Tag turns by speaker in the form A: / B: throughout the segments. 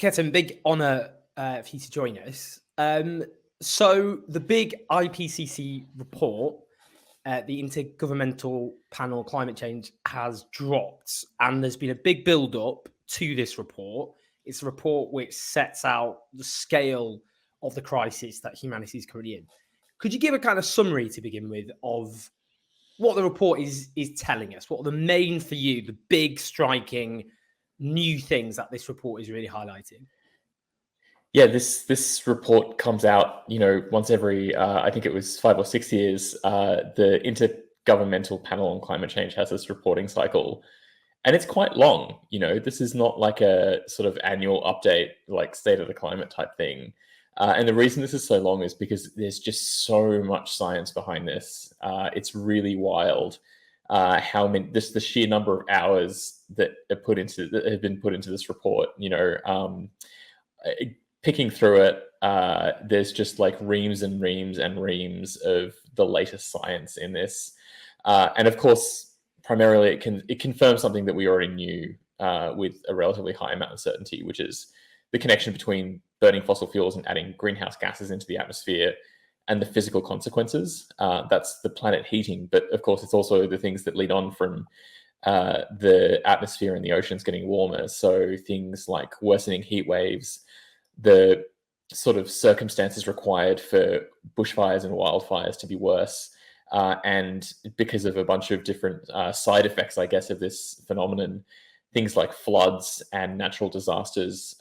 A: Ketan, big honour for you to join us. So the big IPCC report, the Intergovernmental Panel on Climate Change, has dropped, and there's been a big build-up to this report. It's a report which sets out the scale of the crisis that humanity is currently in. Could you give a kind of summary to begin with of what the report is telling us? What are the main, for you, the big striking new things that this report is really highlighting?
B: Yeah, this report comes out, once every, I think it was 5 or 6 years. The Intergovernmental Panel on Climate Change has this reporting cycle, and it's quite long. This is not like a sort of annual update, like state of the climate type thing. And the reason this is so long is because there's just so much science behind this. It's really wild the sheer number of hours that have been put into this report. Picking through it, there's just like reams and reams and reams of the latest science in this, and of course, primarily it confirms something that we already knew with a relatively high amount of certainty, which is the connection between burning fossil fuels and adding greenhouse gases into the atmosphere and the physical consequences. That's the planet heating, but of course, it's also the things that lead on from the atmosphere and the oceans getting warmer. So things like worsening heat waves, the sort of circumstances required for bushfires and wildfires to be worse, and because of a bunch of different side effects, I guess, of this phenomenon, things like floods and natural disasters,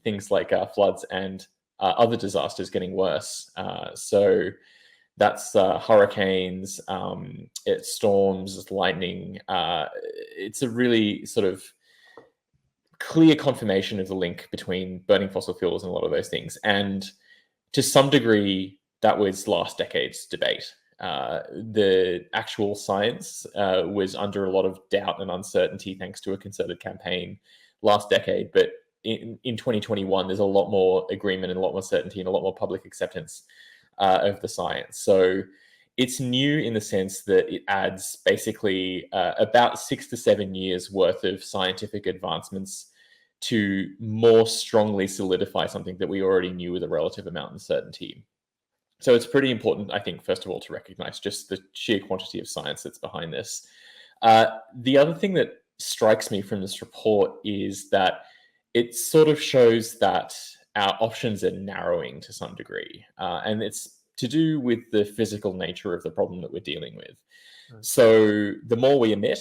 B: things like floods and other disasters getting worse. So that's hurricanes, it's storms, it's lightning. It's a really sort of clear confirmation of the link between burning fossil fuels and a lot of those things. And to some degree, that was last decade's debate. The actual science was under a lot of doubt and uncertainty thanks to a concerted campaign last decade. But in 2021, there's a lot more agreement and a lot more certainty and a lot more public acceptance of the science. So it's new in the sense that it adds basically about 6 to 7 years worth of scientific advancements to more strongly solidify something that we already knew with a relative amount of certainty. So it's pretty important, I think, first of all, to recognize just the sheer quantity of science that's behind this. The other thing that strikes me from this report is that it sort of shows that our options are narrowing to some degree. And it's to do with the physical nature of the problem that we're dealing with. Right. So the more we emit,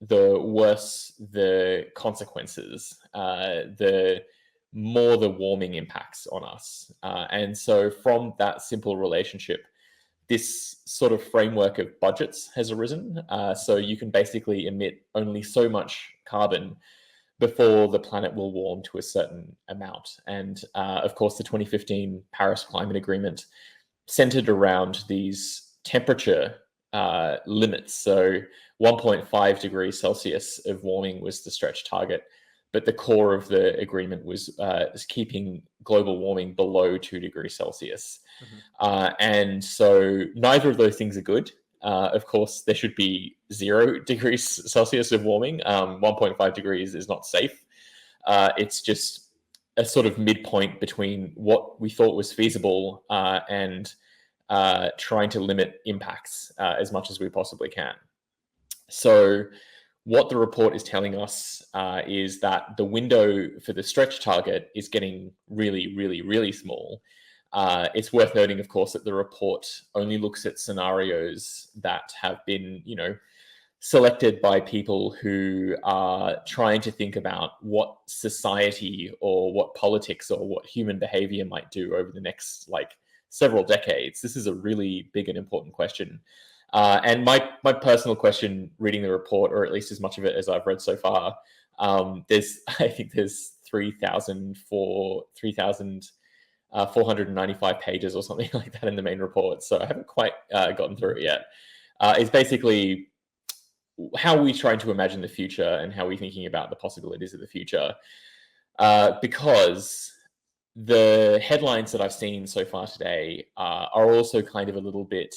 B: the worse the consequences, the more the warming impacts on us. And so from that simple relationship, this sort of framework of budgets has arisen. So you can basically emit only so much carbon before the planet will warm to a certain amount. And of course, the 2015 Paris Climate Agreement centered around these temperature limits. So 1.5 degrees Celsius of warming was the stretch target, but the core of the agreement was keeping global warming below 2 degrees Celsius. Mm-hmm. And so neither of those things are good. Of course, there should be 0 degrees Celsius of warming. 1.5 degrees is not safe. It's just a sort of midpoint between what we thought was feasible and trying to limit impacts as much as we possibly can. So what the report is telling us is that the window for the stretch target is getting really, really, really small. It's worth noting, of course, that the report only looks at scenarios that have been, selected by people who are trying to think about what society or what politics or what human behavior might do over the next several decades. This is a really big and important question. And my personal question reading the report, or at least as much of it as I've read so far, I think there's 3,495 pages or something like that in the main report. So I haven't quite gotten through it yet. It's basically how are we trying to imagine the future and how are we thinking about the possibilities of the future? Because the headlines that I've seen so far today are also kind of a little bit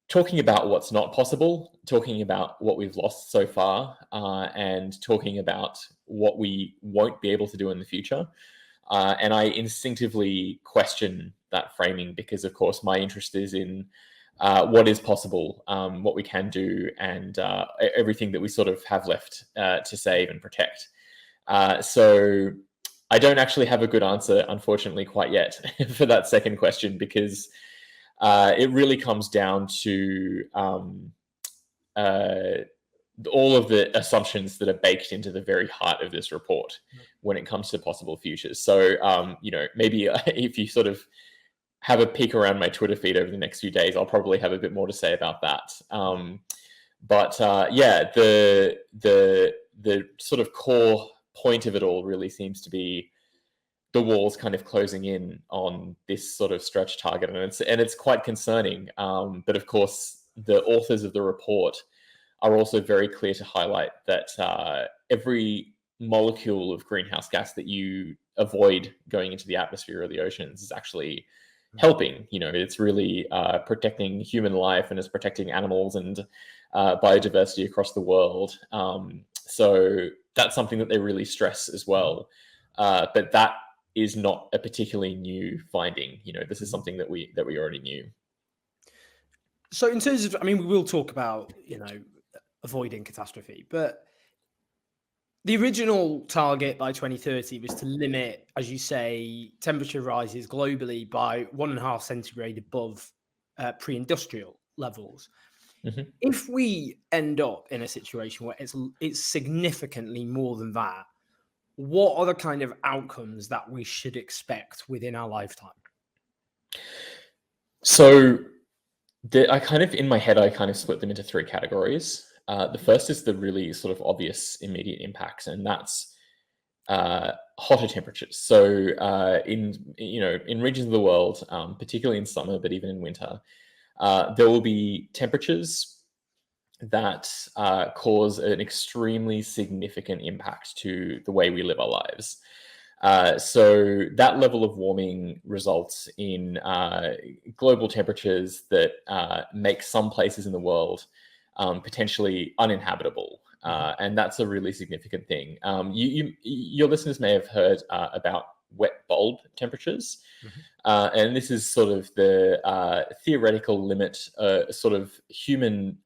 B: talking about what's not possible, talking about what we've lost so far, and talking about what we won't be able to do in the future. And I instinctively question that framing because, of course, my interest is in what is possible, what we can do, and everything that we sort of have left to save and protect. So I don't actually have a good answer, unfortunately, quite yet for that second question, because it really comes down to all of the assumptions that are baked into the very heart of this report when it comes to possible futures. So, maybe if you sort of have a peek around my Twitter feed over the next few days, I'll probably have a bit more to say about that. The sort of core point of it all really seems to be the walls kind of closing in on this sort of stretch target, and it's quite concerning. But of course, the authors of the report are also very clear to highlight that every molecule of greenhouse gas that you avoid going into the atmosphere or the oceans is actually helping. It's really protecting human life, and it's protecting animals and biodiversity across the world. So that's something that they really stress as well. But that is not a particularly new finding. This is something that we already knew.
A: So in terms of, we will talk about, avoiding catastrophe, but the original target by 2030 was to limit, as you say, temperature rises globally by 1.5 centigrade above pre-industrial levels. Mm-hmm. If we end up in a situation where it's significantly more than that, what are the kind of outcomes that we should expect within our lifetime?
B: So in my head, I kind of split them into 3 categories. The first is the really sort of obvious immediate impacts, and that's hotter temperatures. So in regions of the world, particularly in summer, but even in winter, there will be temperatures that cause an extremely significant impact to the way we live our lives. So that level of warming results in global temperatures that make some places in the world potentially uninhabitable. And that's a really significant thing. Your listeners may have heard about wet bulb temperatures. Mm-hmm. And this is sort of the theoretical limit, sort of human,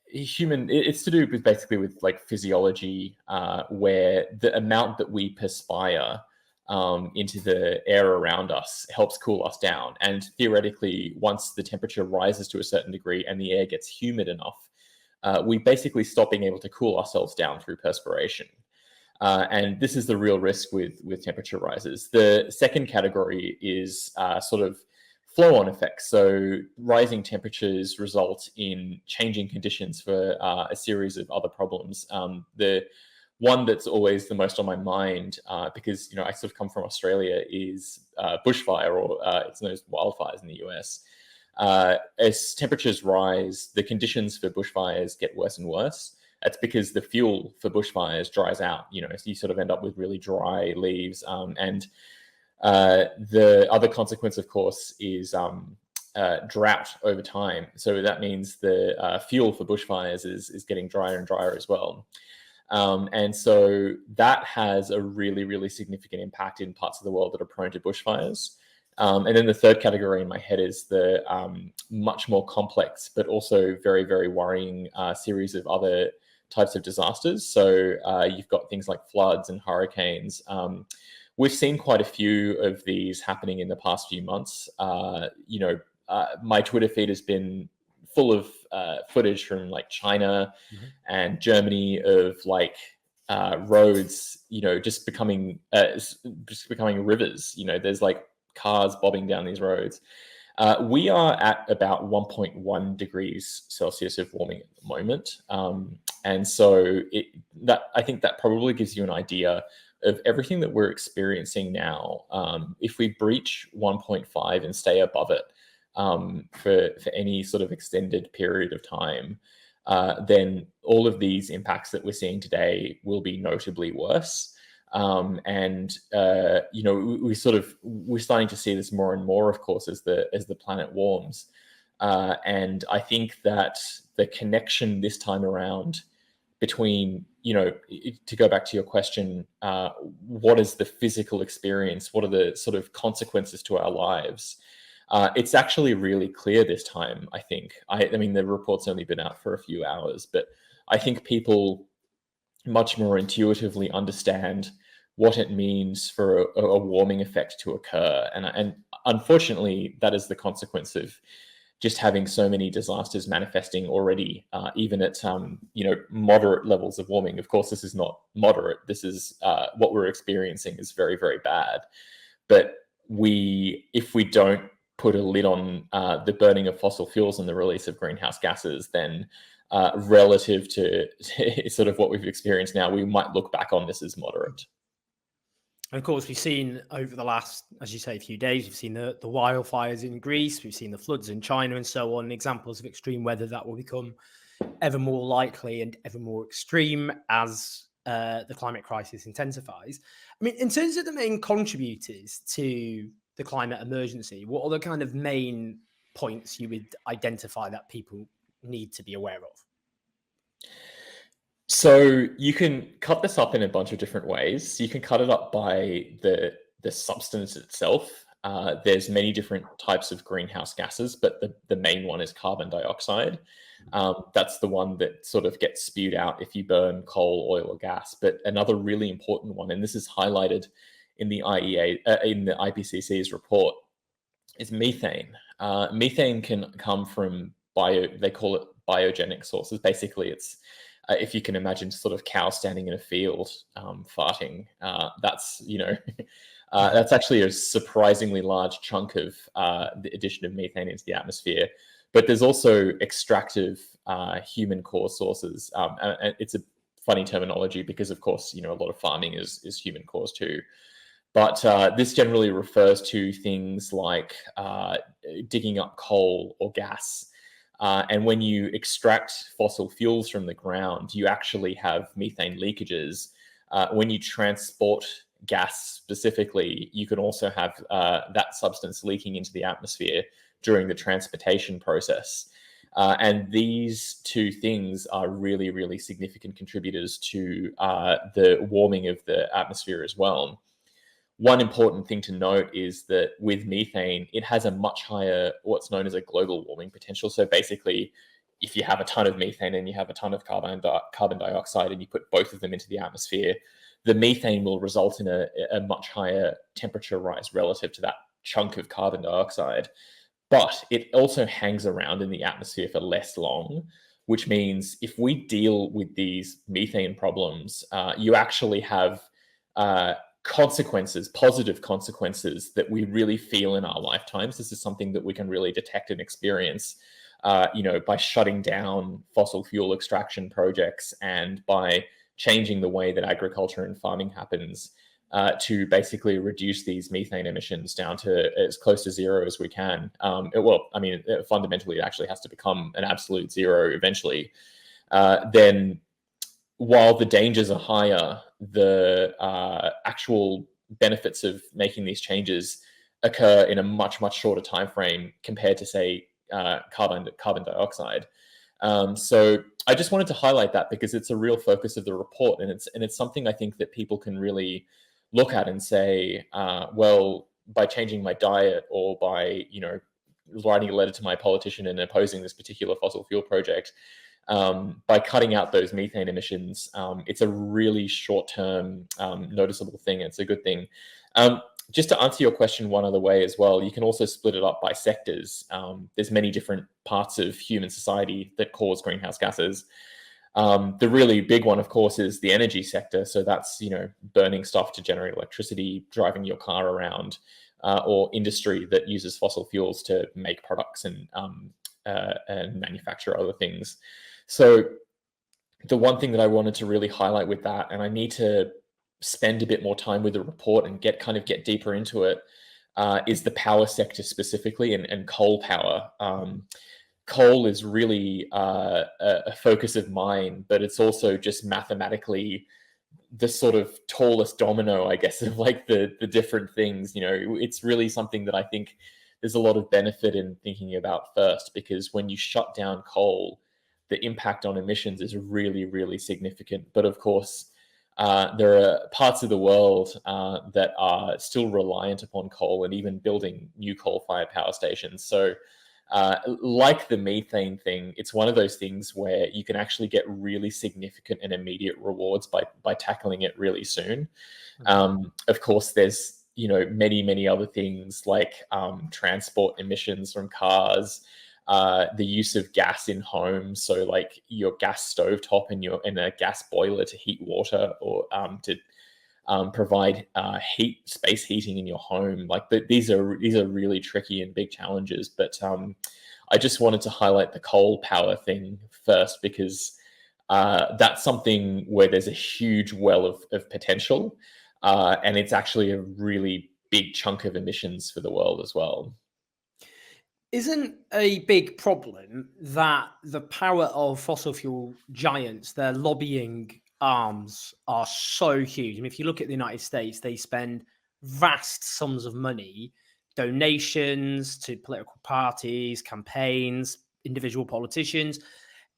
B: it's to do with basically with like physiology, where the amount that we perspire into the air around us helps cool us down. And theoretically, once the temperature rises to a certain degree and the air gets humid enough, we basically stop being able to cool ourselves down through perspiration. And this is the real risk with temperature rises. The second category is sort of flow-on effects. So rising temperatures result in changing conditions for a series of other problems. The one that's always the most on my mind, because I sort of come from Australia, is bushfire, or it's known as wildfires in the US. As temperatures rise, the conditions for bushfires get worse and worse. That's because the fuel for bushfires dries out. So you sort of end up with really dry leaves, and the other consequence, of course, is drought over time. So that means the fuel for bushfires is getting drier and drier as well. And so that has a really, really significant impact in parts of the world that are prone to bushfires. And then the third category in my head is the much more complex, but also very, very worrying series of other types of disasters. So you've got things like floods and hurricanes. We've seen quite a few of these happening in the past few months. My Twitter feed has been full of footage from like China mm-hmm. and Germany of like roads, just becoming rivers. There's like cars bobbing down these roads. We are at about 1.1 degrees Celsius of warming at the moment. And so I think that probably gives you an idea of everything that we're experiencing now. If we breach 1.5 and stay above it for any sort of extended period of time, then all of these impacts that we're seeing today will be notably worse. We're starting to see this more and more, of course, as the planet warms. And I think that the connection this time around between to go back to your question, what is the physical experience? What are the sort of consequences to our lives? It's actually really clear this time, I think. I mean, the report's only been out for a few hours, but I think people much more intuitively understand what it means for a warming effect to occur. And unfortunately, that is the consequence of just having so many disasters manifesting already, even at moderate levels of warming. Of course, this is not moderate. This is what we're experiencing is very, very bad. But if we don't put a lid on the burning of fossil fuels and the release of greenhouse gases, then relative to sort of what we've experienced now, we might look back on this as moderate.
A: And of course, we've seen over the last, as you say, few days, we've seen the wildfires in Greece, we've seen the floods in China and so on, examples of extreme weather that will become ever more likely and ever more extreme as the climate crisis intensifies. I mean, in terms of the main contributors to the climate emergency, what are the kind of main points you would identify that people need to be aware of?
B: So you can cut this up in a bunch of different ways. You can cut it up by the substance itself. There's many different types of greenhouse gases, but the main one is carbon dioxide. That's the one that sort of gets spewed out if you burn coal, oil, or gas. But another really important one, and this is highlighted in the IPCC's report, is methane. Methane can come from they call it biogenic sources. Basically, it's if you can imagine sort of cows standing in a field farting, that's that's actually a surprisingly large chunk of the addition of methane into the atmosphere. But there's also extractive human caused sources. And it's a funny terminology because, of course, a lot of farming is human caused too. But this generally refers to things like digging up coal or gas. And when you extract fossil fuels from the ground, you actually have methane leakages. When you transport gas specifically, you can also have that substance leaking into the atmosphere during the transportation process. And these two things are really, really significant contributors to the warming of the atmosphere as well. One important thing to note is that with methane, it has a much higher, what's known as a global warming potential. So basically, if you have a ton of methane and you have a ton of carbon dioxide and you put both of them into the atmosphere, the methane will result in a much higher temperature rise relative to that chunk of carbon dioxide. But it also hangs around in the atmosphere for less long, which means if we deal with these methane problems, you actually have positive consequences that we really feel in our lifetimes. This is something that we can really detect and experience, by shutting down fossil fuel extraction projects and by changing the way that agriculture and farming happens to basically reduce these methane emissions down to as close to zero as we can. Fundamentally, it actually has to become an absolute zero eventually. Then while the dangers are higher, the actual benefits of making these changes occur in a much, much shorter time frame compared to, say, carbon dioxide. So I just wanted to highlight that because it's a real focus of the report, and it's something I think that people can really look at and say, well, by changing my diet or by writing a letter to my politician and opposing this particular fossil fuel project, by cutting out those methane emissions, it's a really short-term noticeable thing. It's a good thing. Just to answer your question one other way as well, you can also split it up by sectors. There's many different parts of human society that cause greenhouse gases. The really big one, of course, is the energy sector. So that's, burning stuff to generate electricity, driving your car around, or industry that uses fossil fuels to make products and manufacture other things. So the one thing that I wanted to really highlight with that, and I need to spend a bit more time with the report and get deeper into it, is the power sector specifically and coal power. Coal is really a focus of mine, but it's also just mathematically the sort of tallest domino, I guess, of like the different things. It's really something that I think there's a lot of benefit in thinking about first, because when you shut down coal, the impact on emissions is really, really significant. But of course, there are parts of the world that are still reliant upon coal and even building new coal-fired power stations. So like the methane thing, it's one of those things where you can actually get really significant and immediate rewards by tackling it really soon. Of course, there's many other things like transport emissions from cars, the use of gas in homes, so like your gas stovetop and a gas boiler to heat water or to provide space heating in your home. Like these are really tricky and big challenges. But I just wanted to highlight the coal power thing first because that's something where there's a huge well of potential, and it's actually a really big chunk of emissions for the world as well.
A: Isn't a big problem that the power of fossil fuel giants, their lobbying arms, are so huge? I mean, if you look at the United States, they spend vast sums of money, donations to political parties, campaigns, individual politicians,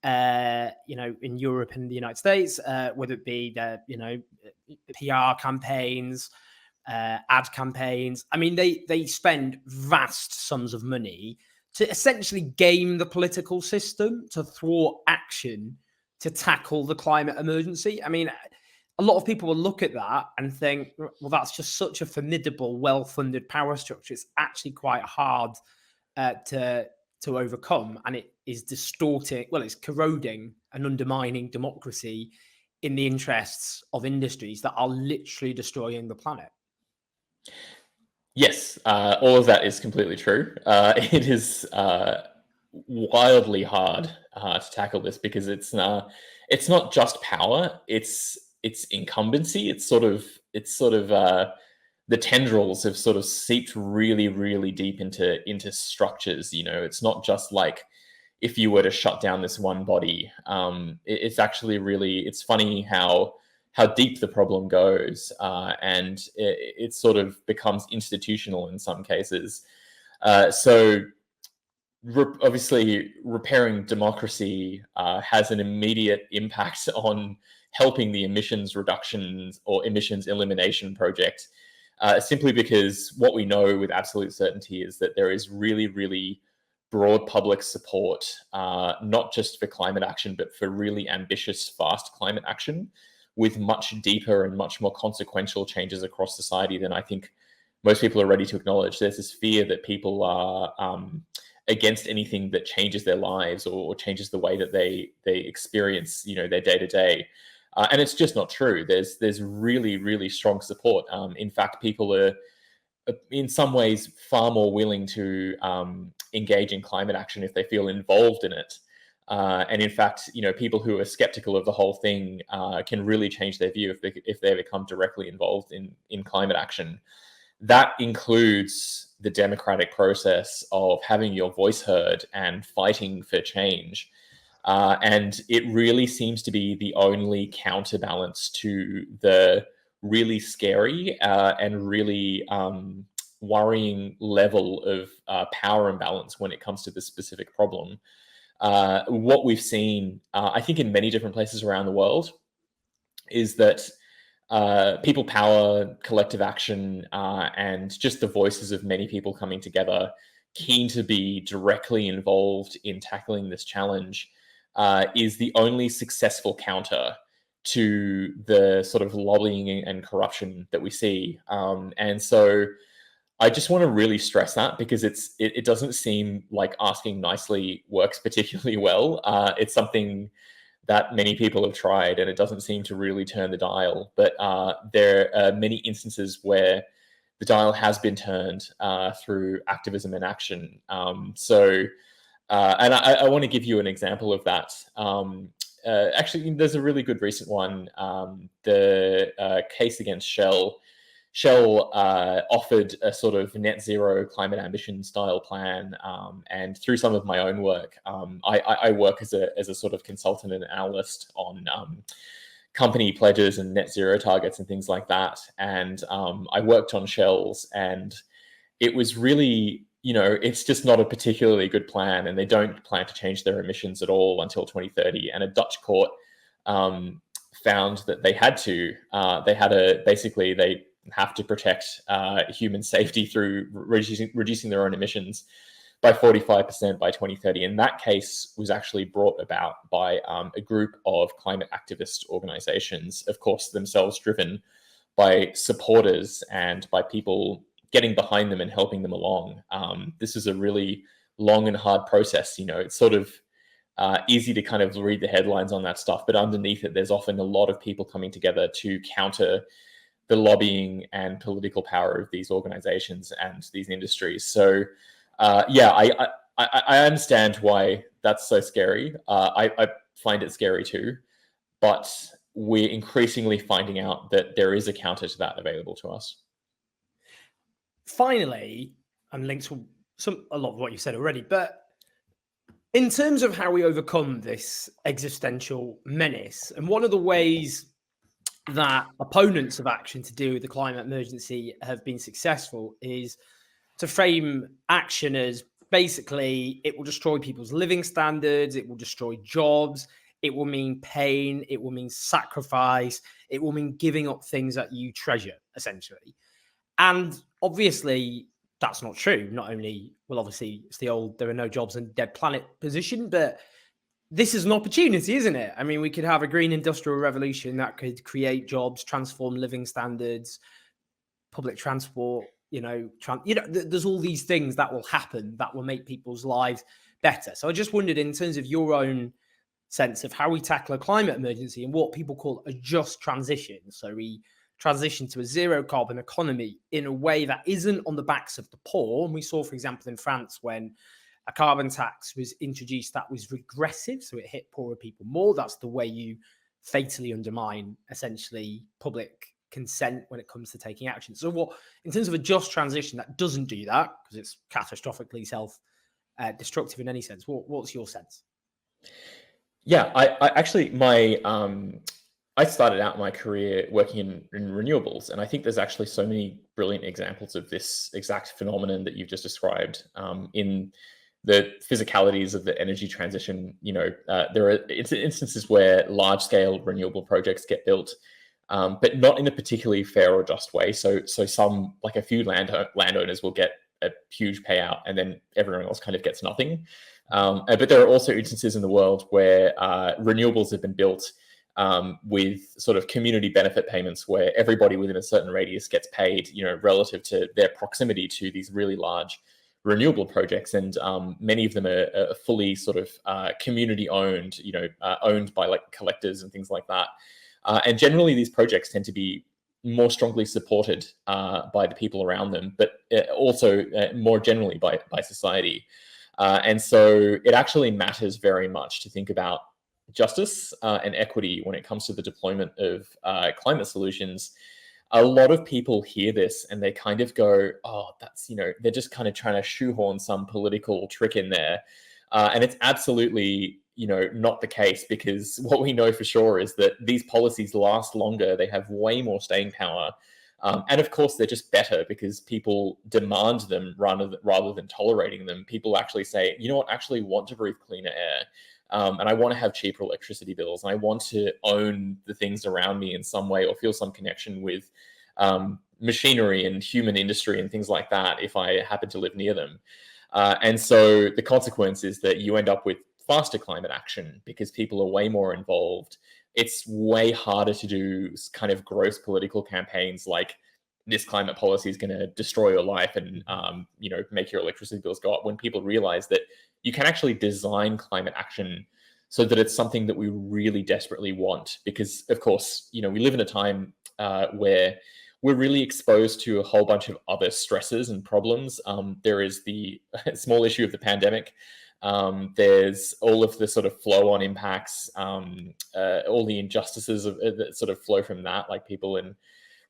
A: in Europe and the United States, whether it be their, PR campaigns, ad campaigns. I mean, they spend vast sums of money to essentially game the political system to thwart action to tackle the climate emergency. I mean, a lot of people will look at that and think, well, that's just such a formidable, well-funded power structure. It's actually quite hard to overcome, and it is distorting. Well, it's corroding and undermining democracy in the interests of industries that are literally destroying the planet.
B: Yes, all of that is completely true. It is wildly hard to tackle this because it's not just power; it's incumbency. It's sort of the tendrils have sort of seeped really, really deep into structures. It's not just like if you were to shut down this one body. It's actually it's funny how deep the problem goes, and it sort of becomes institutional in some cases. Obviously, repairing democracy has an immediate impact on helping the emissions reductions or emissions elimination project, simply because what we know with absolute certainty is that there is really, really broad public support, not just for climate action, but for really ambitious, fast climate action, with much deeper and much more consequential changes across society than I think most people are ready to acknowledge. There's this fear that people are against anything that changes their lives or changes the way that they experience, their day to day, and it's just not true. There's really, really strong support. In fact, people are in some ways far more willing to engage in climate action if they feel involved in it. And in fact, people who are skeptical of the whole thing can really change their view if they become directly involved in climate action. That includes the democratic process of having your voice heard and fighting for change. And it really seems to be the only counterbalance to the really scary and really worrying level of power imbalance when it comes to this specific problem. What we've seen, I think, in many different places around the world is that people power, collective action, and just the voices of many people coming together, keen to be directly involved in tackling this challenge, is the only successful counter to the sort of lobbying and corruption that we see. And so I just want to really stress that because it doesn't seem like asking nicely works particularly well. It's something that many people have tried, and it doesn't seem to really turn the dial. But there are many instances where the dial has been turned through activism and action. And I want to give you an example of that. Actually, there's a really good recent one. The case against Shell. Shell offered a sort of net zero climate ambition style plan, and through some of my own work, I work as a sort of consultant and analyst on company pledges and net zero targets and things like that. And I worked on Shell's, and it was really, it's just not a particularly good plan, and they don't plan to change their emissions at all until 2030. And a Dutch court found that they had to. Basically they have to protect human safety through reducing their own emissions by 45% by 2030. And that case was actually brought about by a group of climate activist organizations, of course, themselves driven by supporters and by people getting behind them and helping them along. This is a really long and hard process. It's sort of easy to kind of read the headlines on that stuff, but underneath it, there's often a lot of people coming together to counter the lobbying and political power of these organizations and these industries. So, I understand why that's so scary. I find it scary too, but we're increasingly finding out that there is a counter to that available to us.
A: Finally, and linked to a lot of what you said already, but in terms of how we overcome this existential menace, and one of the ways that opponents of action to deal with the climate emergency have been successful is to frame action as basically it will destroy people's living standards, it will destroy jobs, it will mean pain, it will mean sacrifice, it will mean giving up things that you treasure, essentially. And obviously, that's not true. Not only, well, obviously, it's the old there are no jobs and dead planet position, but this is an opportunity, isn't it? I mean, we could have a green industrial revolution that could create jobs, transform living standards, public transport, there's all these things that will happen that will make people's lives better. So I just wondered, in terms of your own sense of how we tackle a climate emergency and what people call a just transition. So we transition to a zero carbon economy in a way that isn't on the backs of the poor. And we saw, for example, in France, when a carbon tax was introduced that was regressive, so it hit poorer people more. That's the way you fatally undermine, essentially, public consent when it comes to taking action. So what, in terms of a just transition that doesn't do that, because it's catastrophically self-destructive in any sense, what's your sense?
B: Yeah, I actually, I started out my career working in renewables, and I think there's actually so many brilliant examples of this exact phenomenon that you've just described in the physicalities of the energy transition. There are instances where large-scale renewable projects get built, but not in a particularly fair or just way. So some, like a few landowners will get a huge payout, and then everyone else kind of gets nothing. But there are also instances in the world where renewables have been built with sort of community benefit payments, where everybody within a certain radius gets paid, relative to their proximity to these really large renewable projects. And many of them are fully sort of community owned, owned by like collectors and things like that. And generally these projects tend to be more strongly supported by the people around them, but also more generally by society. And so it actually matters very much to think about justice and equity when it comes to the deployment of climate solutions. A lot of people hear this and they kind of go, oh, that's, they're just kind of trying to shoehorn some political trick in there. And it's absolutely, not the case, because what we know for sure is that these policies last longer. They have way more staying power. And of course, they're just better because people demand them rather than tolerating them. People actually say, you know what, I actually want to breathe cleaner air. And I want to have cheaper electricity bills. And I want to own the things around me in some way, or feel some connection with machinery and human industry and things like that if I happen to live near them. And so the consequence is that you end up with faster climate action because people are way more involved. It's way harder to do kind of gross political campaigns like this climate policy is going to destroy your life and make your electricity bills go up, when people realize that you can actually design climate action so that it's something that we really desperately want. Because of course, we live in a time where we're really exposed to a whole bunch of other stresses and problems. There is the small issue of the pandemic. There's all of the sort of flow-on impacts, all the injustices that sort of flow from that, like people in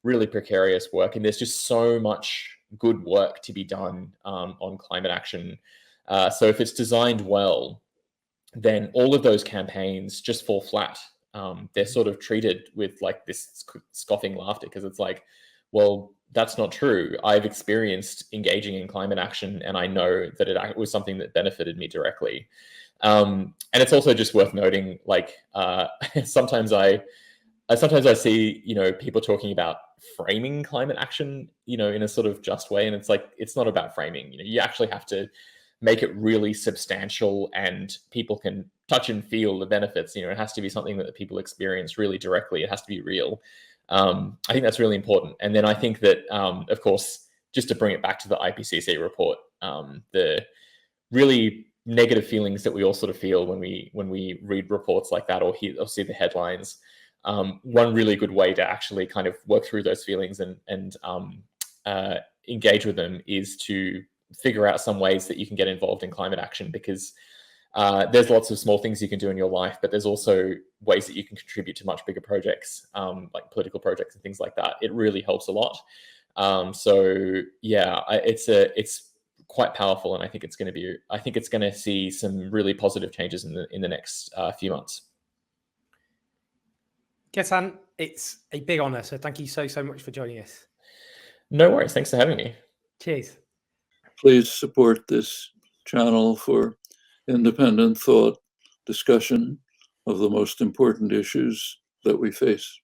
B: really precarious work. And there's just so much good work to be done on climate action. So if it's designed well, then all of those campaigns just fall flat. They're sort of treated with like this scoffing laughter, because it's like, well, that's not true. I've experienced engaging in climate action, and I know that it was something that benefited me directly. And it's also just worth noting, like, sometimes I see, people talking about framing climate action, in a sort of just way. And it's like, it's not about framing. You actually have to make it really substantial and people can touch and feel the benefits. It has to be something that people experience really directly. It has to be real. I think that's really important. And then I think that, of course, just to bring it back to the IPCC report, the really negative feelings that we all sort of feel when we read reports like that, or see the headlines. One really good way to actually kind of work through those feelings and engage with them is to figure out some ways that you can get involved in climate action, because there's lots of small things you can do in your life, but there's also ways that you can contribute to much bigger projects, like political projects and things like that. It really helps a lot. So yeah, it's quite powerful, and I think it's going to see some really positive changes in the next few months.
A: Ketan, it's a big honor. So thank you so much for joining us.
B: No worries. Thanks for having me.
A: Cheers.
C: Please support this channel for independent thought, discussion of the most important issues that we face.